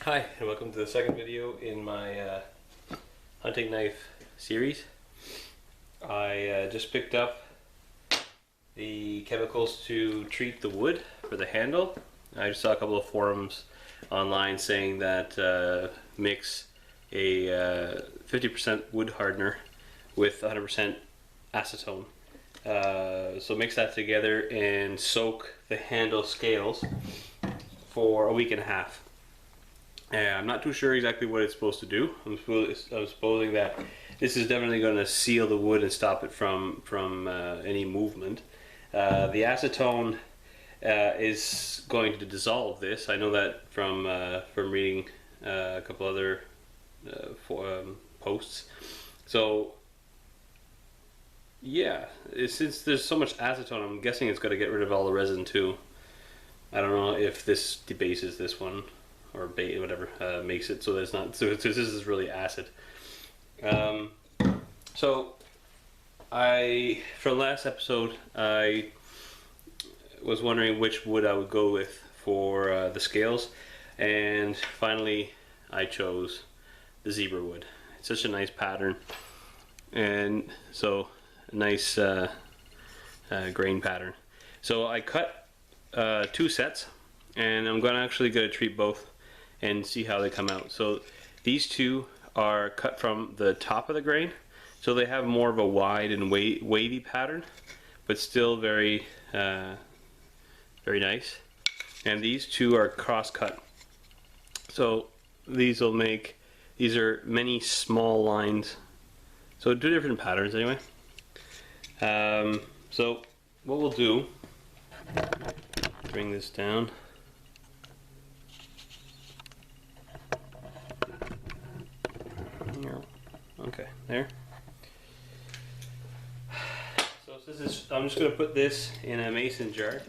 Hi, and welcome to the second video in my hunting knife series. I just picked up the chemicals to treat the wood for the handle. I just saw a couple of forums online saying that mix a 50% wood hardener with 100% acetone. So mix that together and soak the handle scales for a week and a half. I'm not too sure exactly what it's supposed to do. I'm supposing that this is definitely going to seal the wood and stop it from any movement. The acetone is going to dissolve this. I know that from reading a couple other posts. So yeah, since there's so much acetone, I'm guessing it's going to get rid of all the resin too. I don't know if this debases this one or bait, whatever, makes it so that it's not. So this is really acid. So for the last episode, I was wondering which wood I would go with for the scales, and finally I chose the zebrawood. It's such a nice pattern, and so a nice grain pattern. So I cut 2 sets, and I'm actually going to treat both and see how they come out. So these two are cut from the top of the grain, so they have more of a wide and wavy pattern, but still very very nice. And these two are cross cut, so these are many small lines, so 2 different patterns anyway. So what we'll do, bring this down. Okay, there. So I'm just going to put this in a mason jar.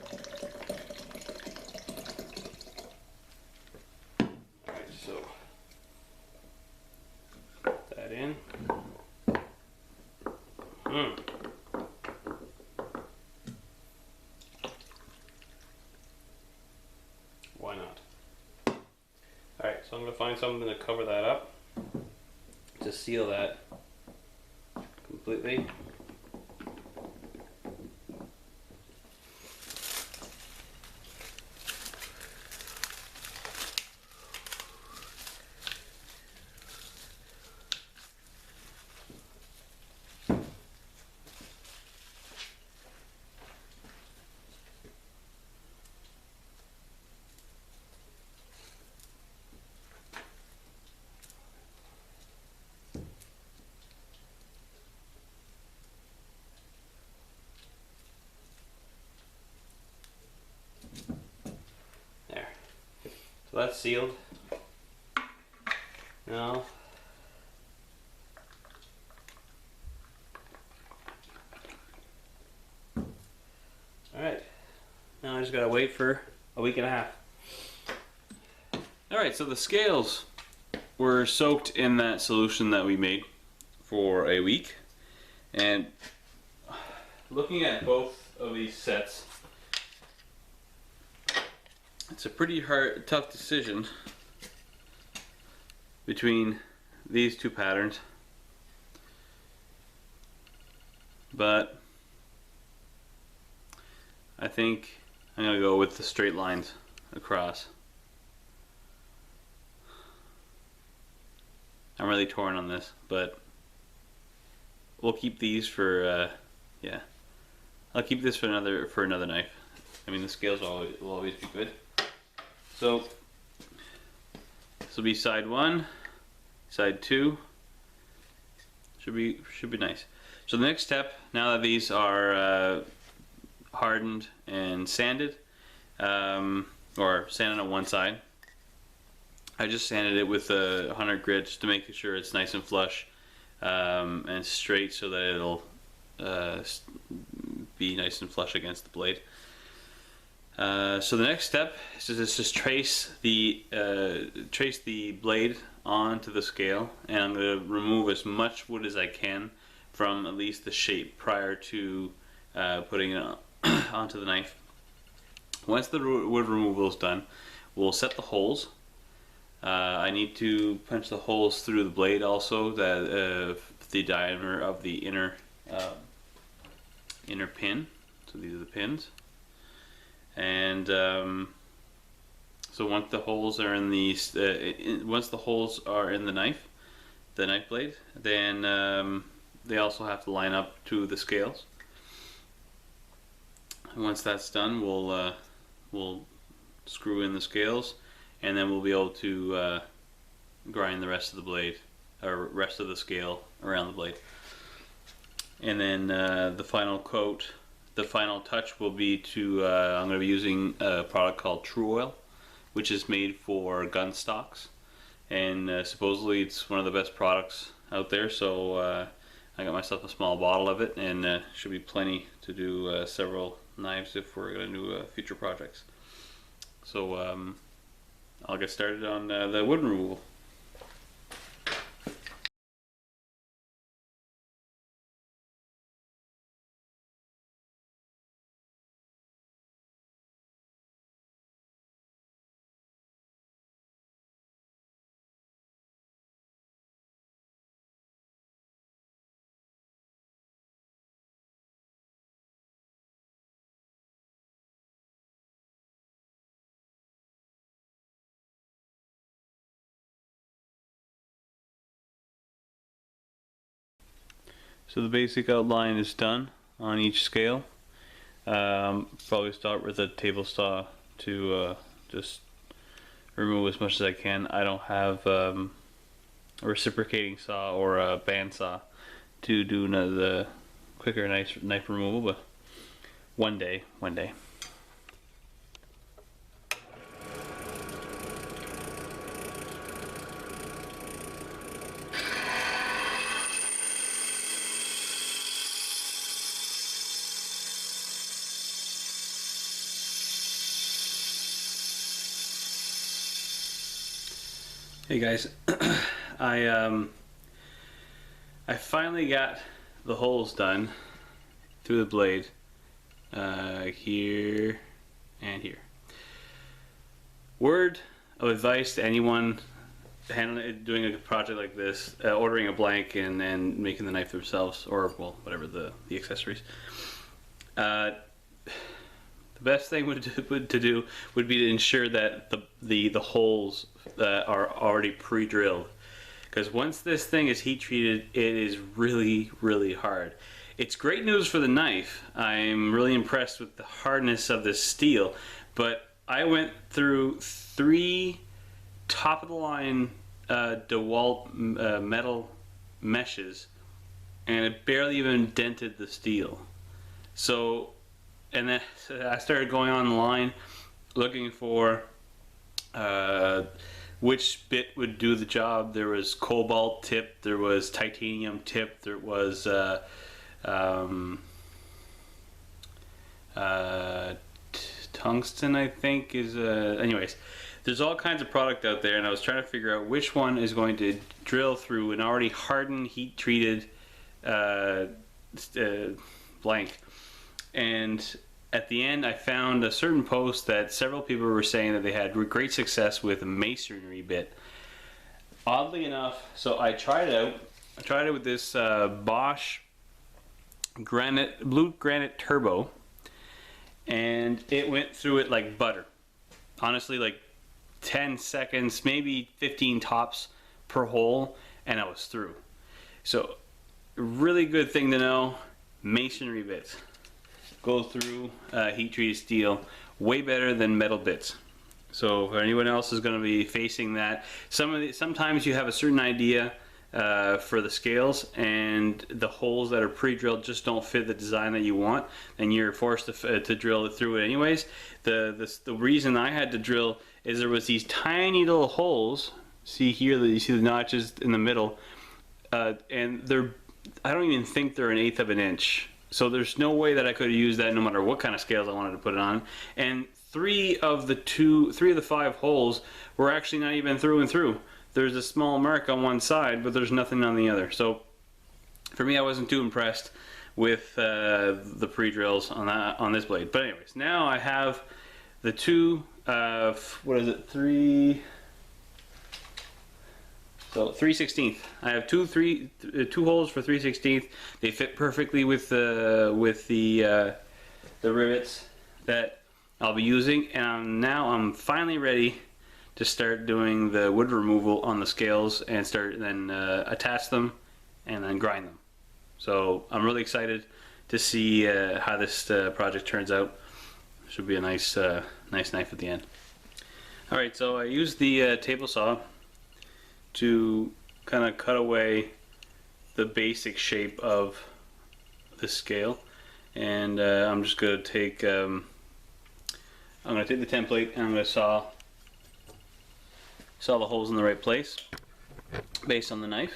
Alright, so put that in. Why not? Alright, so I'm going to find something to cover that up, to seal that completely. So that's sealed. Now, alright, now I just gotta wait for a week and a half. Alright, so the scales were soaked in that solution that we made for a week, and looking at both of these sets, it's a pretty tough decision between these 2 patterns, but I think I'm going to go with the straight lines across. I'm really torn on this, but we'll keep these for yeah, I'll keep this for another knife. I mean, the scales will always be good. So this will be side 1, side 2. Should be nice. So the next step, now that these are hardened and sanded, or sanded on one side, I just sanded it with a 100 grit just to make sure it's nice and flush and straight, so that it'll be nice and flush against the blade. So the next step is just trace the blade onto the scale, and I'm going to remove as much wood as I can from at least the shape prior to putting it onto the knife. Once the wood removal is done, we'll set the holes I need to punch the holes through the blade also, that the diameter of the inner pin. So these are the pins, and so once the holes are in once the holes are in the knife blade, then they also have to line up to the scales. And once that's done, we'll screw in the scales, and then we'll be able to grind the rest of the blade, or rest of the scale around the blade. And then the final coat, the final touch will be to, I'm going to be using a product called Tru-Oil, which is made for gun stocks, and supposedly it's one of the best products out there, so I got myself a small bottle of it, and should be plenty to do several knives if we're going to do future projects. So I'll get started on the wood removal. So the basic outline is done on each scale. Probably start with a table saw to just remove as much as I can. I don't have a reciprocating saw or a band saw to do the quicker knife removal, but one day. Hey guys, I finally got the holes done through the blade, here and here. Word of advice to anyone doing a project like this, ordering a blank and then making the knife themselves, or well, whatever the accessories. The best thing to do would be to ensure that the holes are already pre-drilled, because once this thing is heat treated, it is really hard. It's great news for the knife. I'm really impressed with the hardness of this steel, but I went through 3 top of the line DeWalt metal meshes, and it barely even dented the steel. So, and then I started going online looking for which bit would do the job. There was cobalt tip, there was titanium tip, there was tungsten, I think is anyways, there's all kinds of product out there, and I was trying to figure out which one is going to drill through an already hardened, heat treated blank. And at the end, I found a certain post that several people were saying that they had great success with a masonry bit. Oddly enough, so I tried it out. I tried it with this Bosch Blue Granite Turbo, and it went through it like butter. Honestly, like 10 seconds, maybe 15 tops per hole, and I was through. So, really good thing to know, masonry bits go through heat treated steel way better than metal bits. So if anyone else is going to be facing that, sometimes you have a certain idea for the scales, and the holes that are pre-drilled just don't fit the design that you want, and you're forced to drill it through it anyways. The reason I had to drill is there was these tiny little holes. See here, you see the notches in the middle, and I don't even think they're 1/8 of an inch. So there's no way that I could have used that no matter what kind of scales I wanted to put it on. And 3 of the 5 holes were actually not even through and through. There's a small mark on one side, but there's nothing on the other. So for me, I wasn't too impressed with the pre-drills on this blade. But anyways, now I have the 2, what is it, 3, So 3/16. I have two holes for 3/16. They fit perfectly with the rivets that I'll be using, and now I'm finally ready to start doing the wood removal on the scales and attach them and then grind them. So I'm really excited to see how this project turns out. Should be a nice knife at the end. All right, so I used the table saw to kind of cut away the basic shape of the scale, and I'm just going to take the template and I'm going to saw the holes in the right place based on the knife.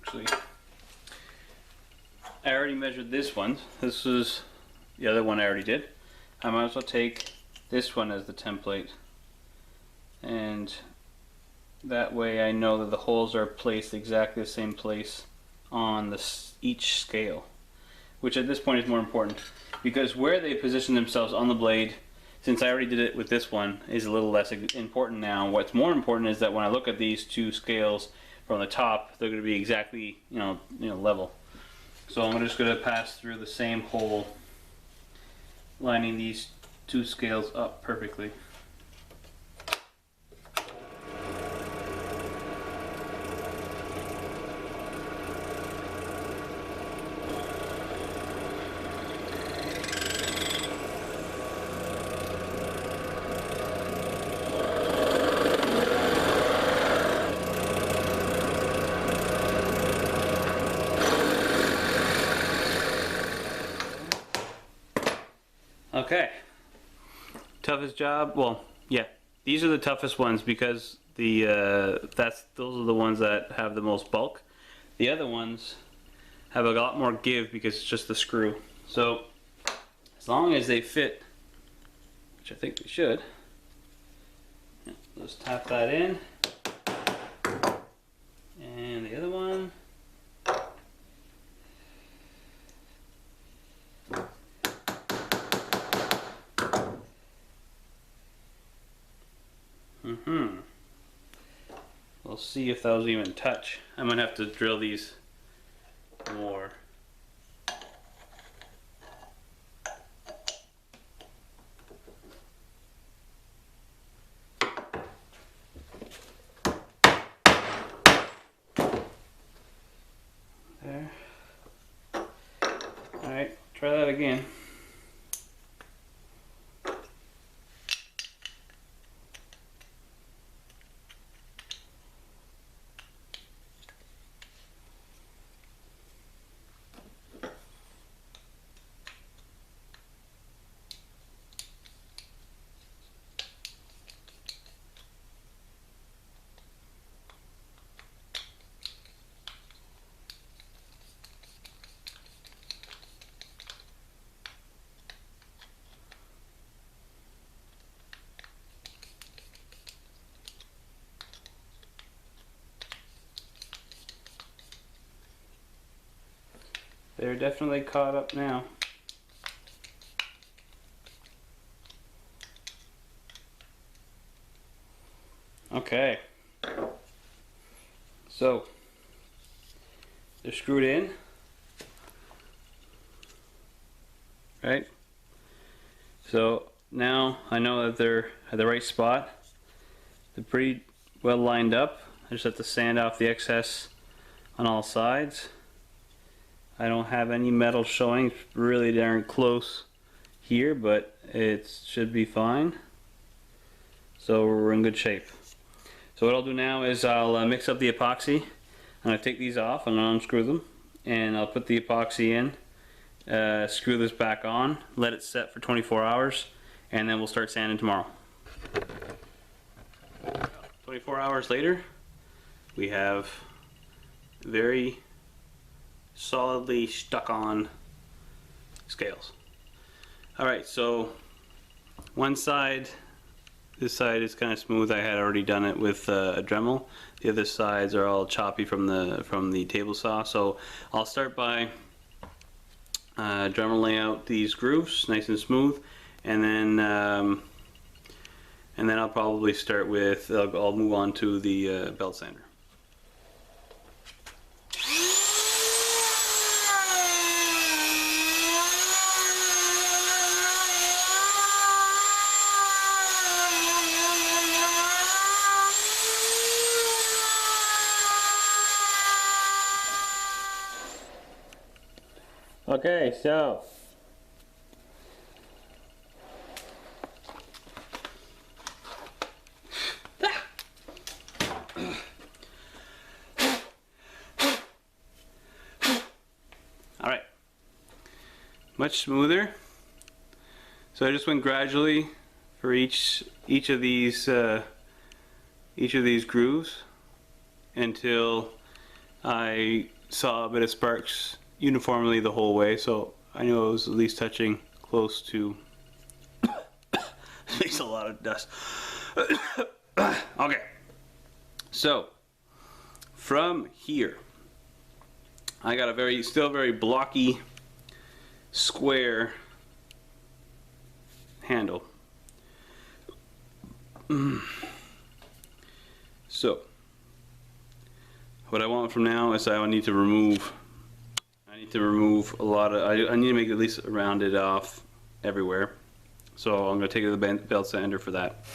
Actually, I already measured this one. This is the other one I already did. I might as well take this one as the template, and that way I know that the holes are placed exactly the same place on each scale, which at this point is more important, because where they position themselves on the blade, since I already did it with this one, is a little less important now. What's more important is that when I look at these two scales from the top, they're going to be exactly level. So I'm just going to pass through the same hole, lining these two scales up perfectly. Okay, toughest job. Well, yeah, these are the toughest ones because those are the ones that have the most bulk. The other ones have a lot more give because it's just the screw. So as long as they fit, which I think they should, let's tap that in. And the other one. We'll see if those even touch. I'm gonna have to drill these more. There. Alright, try that again. They're definitely caught up now. Okay. So, they're screwed in. Right? So now I know that they're at the right spot. They're pretty well lined up. I just have to sand off the excess on all sides. I don't have any metal showing, it's really darn close here, but it should be fine. So we're in good shape. So what I'll do now is I'll mix up the epoxy. I'm going to take these off and unscrew them, and I'll put the epoxy in, screw this back on, let it set for 24 hours, and then we'll start sanding tomorrow. 24 hours later, we have very solidly stuck on scales. Alright, so one side This side is kind of smooth. I had already done it with a Dremel. The other sides are all choppy from the table saw. So I'll start by Dremeling out these grooves nice and smooth, and then I'll probably start with I'll move on to the belt sander. Okay, so all right, much smoother. So I just went gradually for each of these grooves until I saw a bit of sparks uniformly the whole way, so I knew I was at least touching close to makes a lot of dust. Okay, so from here I got a still very blocky square handle. So what I want from now is I need to remove a lot of, I need to make at least round it off everywhere. So I'm going to take it to the belt sander for that.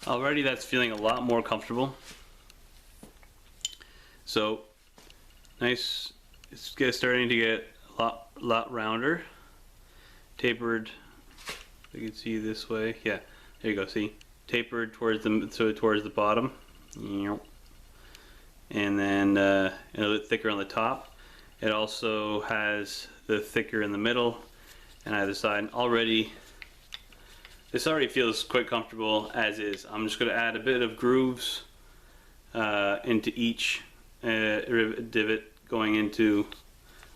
Already that's feeling a lot more comfortable. So nice, it's starting to get a lot rounder, tapered. You can see this way. Yeah, there you go. See, tapered towards the bottom, and then a little bit thicker on the top. It also has the thicker in the middle and either side. This already feels quite comfortable as is. I'm just going to add a bit of grooves into each divot going into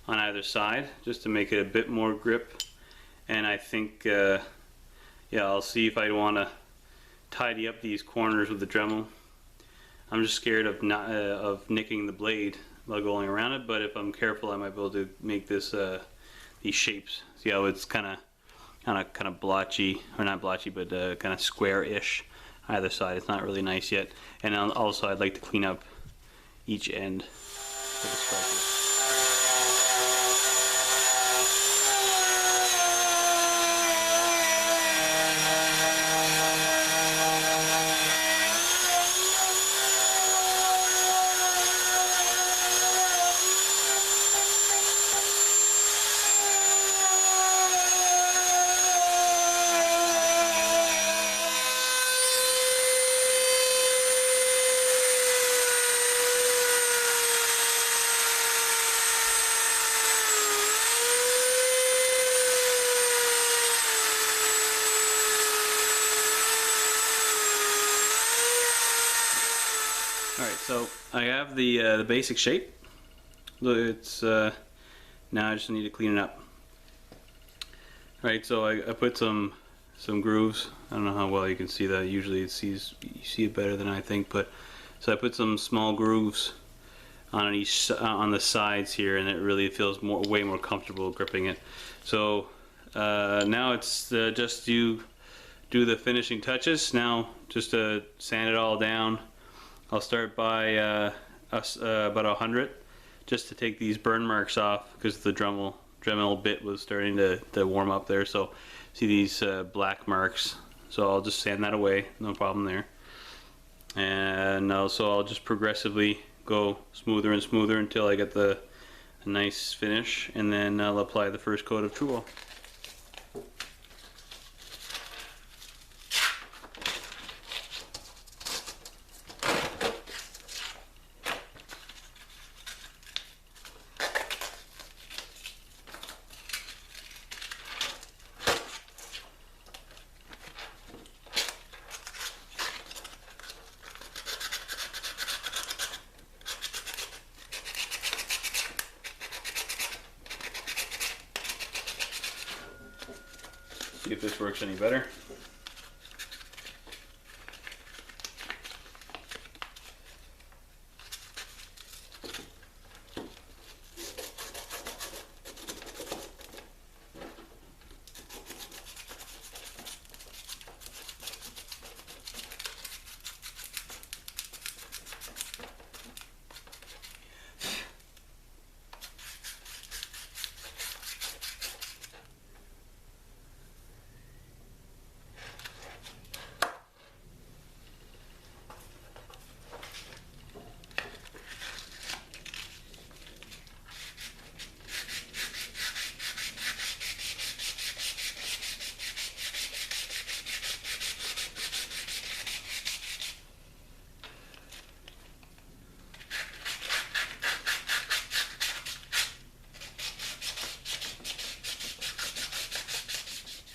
on either side, just to make it a bit more grip. And I think, yeah, I'll see if I want to tidy up these corners with the Dremel. I'm just scared of nicking the blade while going around it, but if I'm careful, I might be able to make this these shapes. See how it's kind of blotchy, or not blotchy, but kind of square-ish either side. It's not really nice yet. And also I'd like to clean up each end of the striker. Alright, so I have the basic shape. It's now I just need to clean it up. Alright, so I put some grooves. I don't know how well you can see that. Usually you see it better than I think, but So I put some small grooves on each on the sides here, and it really feels way more comfortable gripping it. So now it's just to do the finishing touches. Now just to sand it all down, I'll start by about 100, just to take these burn marks off, because the Dremel bit was starting to warm up there. So see these black marks, so I'll just sand that away, no problem there. And also I'll just progressively go smoother and smoother until I get a nice finish, and then I'll apply the first coat of Tru-Oil. See if this works any better.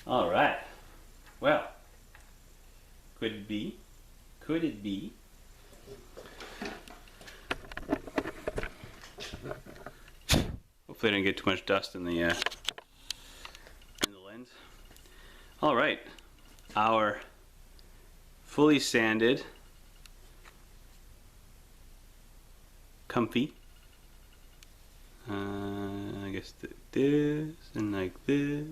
All right. Well, could it be? Could it be? Hopefully I didn't get too much dust in the lens. All right. Our fully sanded, comfy. I guess this and like this.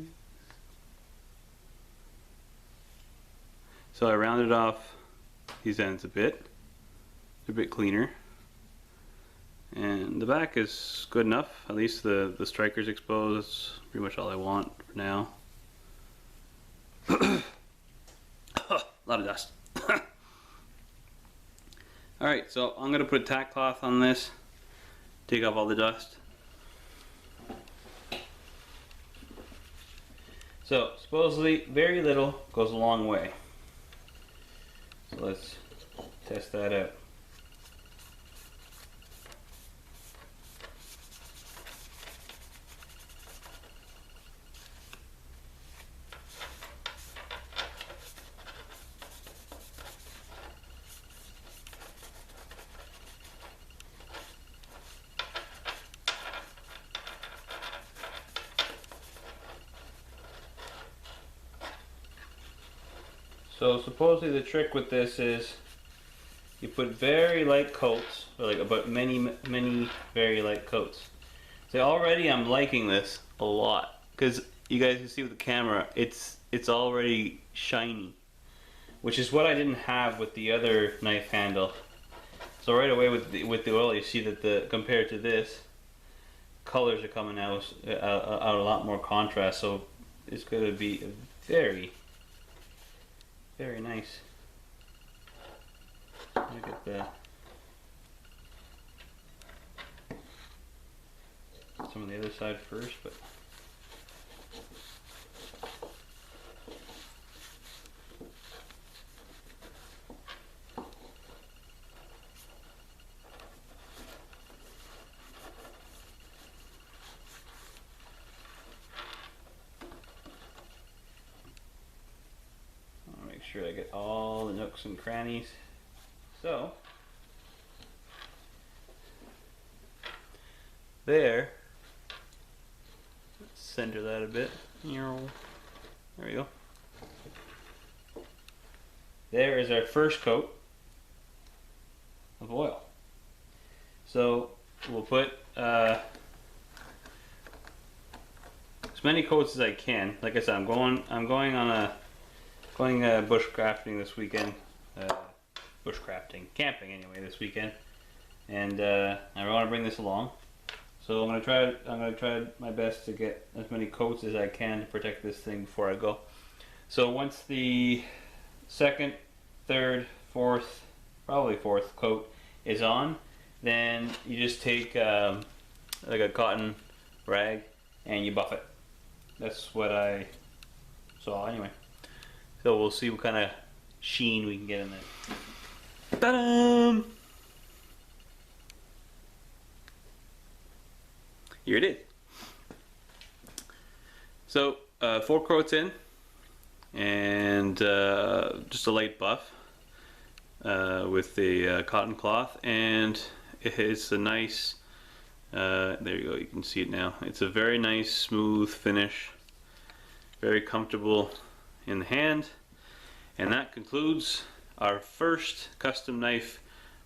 So I rounded off these ends a bit. They're a bit cleaner. And the back is good enough. At least the striker's exposed. That's pretty much all I want for now. A lot of dust. Alright, so I'm going to put a tack cloth on this. Take off all the dust. So supposedly very little goes a long way. So let's test that out. So supposedly the trick with this is you put very light coats, or like about many very light coats. So already I'm liking this a lot, because you guys can see with the camera, it's already shiny, which is what I didn't have with the other knife handle. So right away with the oil, you see that compared to this, colors are coming out a lot more contrast. So it's going to be very nice. Look at some of the other side first, but I'll make sure I get all the nooks and crannies. So there, let's center that a bit. There we go. There is our first coat. of oil. So we'll put as many coats as I can. Like I said, I'm going bushcrafting this weekend. Camping anyway this weekend, and I want to bring this along. So I'm gonna try my best to get as many coats as I can to protect this thing before I go. So once the second, third, fourth, probably fourth coat is on, then you just take like a cotton rag and you buff it. That's what I saw anyway. So we'll see what kind of sheen we can get in there. Ta-da! Here it is. So 4 coats in, and just a light buff with the cotton cloth, and it's a nice. There you go. You can see it now. It's a very nice, smooth finish. Very comfortable in the hand, and that concludes our first custom knife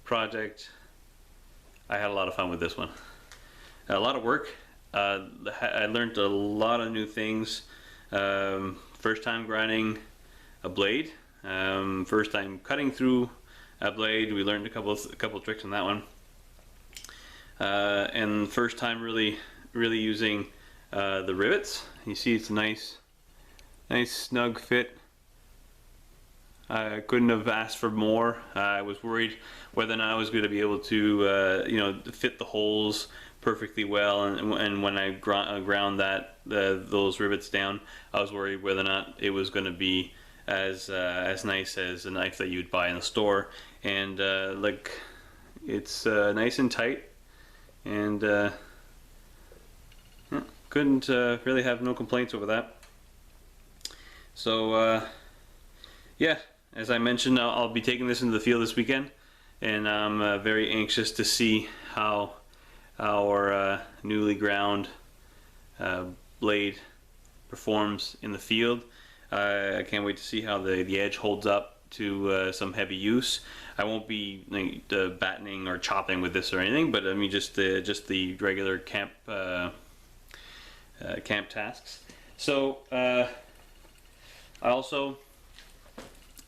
project. I had a lot of fun with this one. A lot of work. I learned a lot of new things. First time grinding a blade. First time cutting through a blade. We learned a couple tricks on that one. And first time really using the rivets. You see, it's a nice snug fit. I couldn't have asked for more. I was worried whether or not I was going to be able to, fit the holes perfectly well, and when I ground those rivets down, I was worried whether or not it was going to be as nice as a knife that you'd buy in the store. And like, it's nice and tight, and couldn't really have no complaints over that. So yeah, as I mentioned, I'll be taking this into the field this weekend, and I'm very anxious to see how our newly ground blade performs in the field. I can't wait to see how the edge holds up to some heavy use. I won't be battening or chopping with this or anything, but I mean just the regular camp tasks. So I also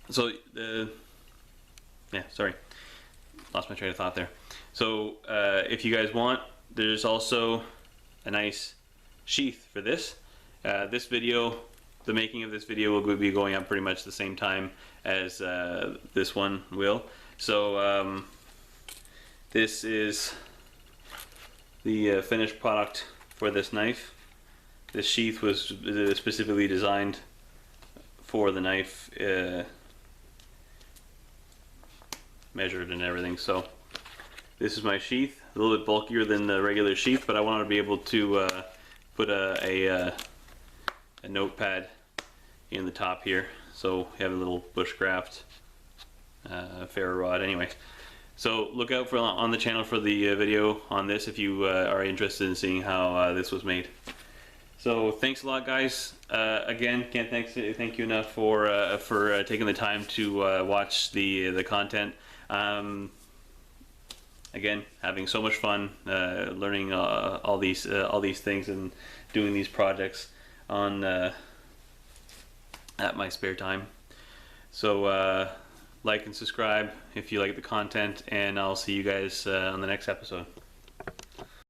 sorry, lost my train of thought there. So if you guys want, there's also a nice sheath for this. This video, the making of this video, will be going up pretty much the same time as this one will. So this is the finished product for this knife. This sheath was specifically designed for the knife, measured and everything. So this is my sheath, a little bit bulkier than the regular sheath, but I wanted to be able to put a notepad in the top here. So we have a little bushcraft ferro rod. Anyway, so look out for on the channel for the video on this if you are interested in seeing how this was made. So thanks a lot, guys. Again, can't thank you enough for taking the time to watch the content. Again, having so much fun learning all these things and doing these projects on at my spare time. So like and subscribe if you like the content, and I'll see you guys on the next episode.